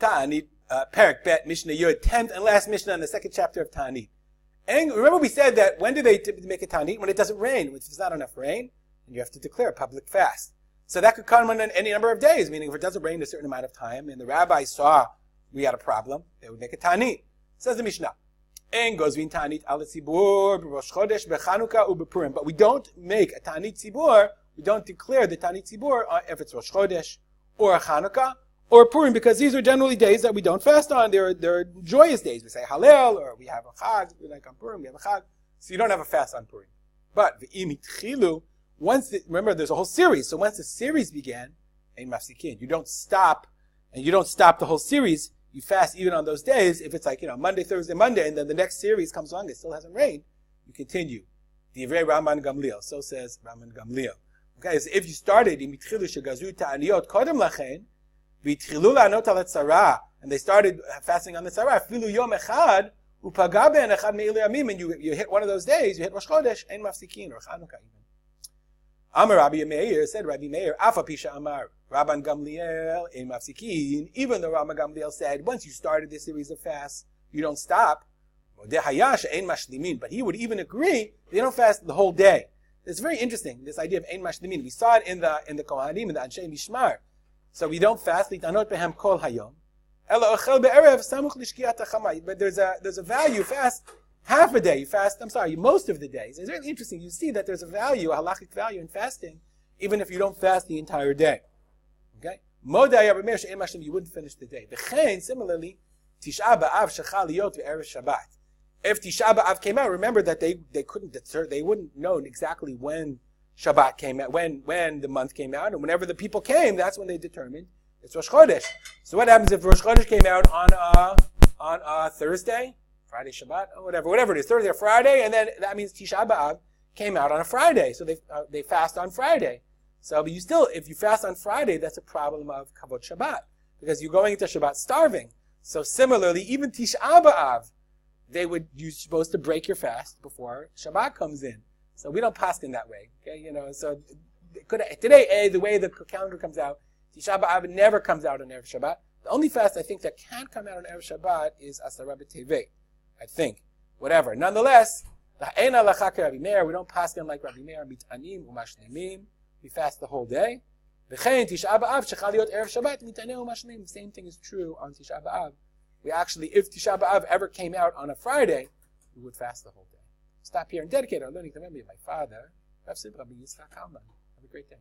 Taanit, Perak Bet, Mishnah Yud, 10th and last Mishnah in the second chapter of Taanit. And remember we said that when do they typically make a Taanit? When it doesn't rain. If there's not enough rain, then you have to declare a public fast. So that could come on any number of days, meaning if it doesn't rain a certain amount of time, and the rabbi saw we had a problem, they would make a Taanit. Says the Mishnah. En gozvin Taanit al tzibur b'rosh chodesh b'Chanukah u'b'Purim. But we don't make a Taanit tzibur, we don't declare the Taanit tzibur if it's Rosh Chodesh, or Chanukah, or Purim, because these are generally days that we don't fast on. They're joyous days. We say Hallel, or we have a Chag, like on Purim, we have a Chag. So you don't have a fast on Purim. But v'im itchilu, remember there's a whole series, so once the series began, ein mafsikin, you don't stop, and you don't stop the whole series, you fast even on those days. If it's like, Monday, Thursday, Monday, and then the next series comes along, it still hasn't rained, you continue. Divrei Raman Gamliel, so says Raman Gamliel. Okay, so if you started in mitchilu shegazu ta'aniyot kodem lachen, v'itchilu la'anot al tzara, and they started fasting on the tzara, filu yom echad, upaga ben echad me'ilei yamim, and you hit one of those days, you hit Rosh Chodesh, ein mafsikin, or Chanukah even. Amar Rabbi Meir, said Rabbi Meir, Afa Pisha Amar, Rabban Gamliel, ein mafsikin, even though Rabban Gamliel said, once you started this series of fasts, you don't stop, but he would even agree, they don't fast the whole day. It's very interesting, this idea of ein mashlimin. We saw it in the Kohanim, in the Anshe Mishmar. So we don't fast, litanot behem kol hayom, ela ochel be'erev samuch lishkiat hachamay. But there's a value, fast half a day, you fast, most of the days. It's really interesting, you see that there's a value, a halachic value in fasting, even if you don't fast the entire day. Okay? Modai Rabbi Meir she'en mashlim, you wouldn't finish the day. V'chein, similarly, Tisha B'Av shechal liyot ve'erev Shabbat. If Tisha B'Av came out, remember that they wouldn't know exactly when Shabbat came out, when the month came out, and whenever the people came, that's when they determined it's Rosh Chodesh. So what happens if Rosh Chodesh came out on a Thursday, Friday, Shabbat, or whatever it is, Thursday or Friday, and then that means Tisha B'Av came out on a Friday, so they fast on Friday. So, but if you fast on Friday, that's a problem of Kavod Shabbat, because you're going into Shabbat starving. So similarly, even Tisha B'Av, you're supposed to break your fast before Shabbat comes in. So we don't pass in that way. Okay, so today, the way the calendar comes out, Tisha B'Av never comes out on Erev Shabbat. The only fast I think that can come out on Erev Shabbat is Asara B'Tevet, I think. Whatever. Nonetheless, the Ein Halakha Rabbi Meir, we don't pass in like Rabbi Meir, Mit'anim Umashlemim. We fast the whole day. V'chein Tisha B'Av shechal liyot Erev Shabbat Mit'anim Umashlemim. The same thing is true on Tisha B'Av. We actually, if Tisha B'Av ever came out on a Friday, we would fast the whole day. Stop here and dedicate our learning to the memory of my father, Rav Sid Rabbi Yitzchak Kalman. Have a great day.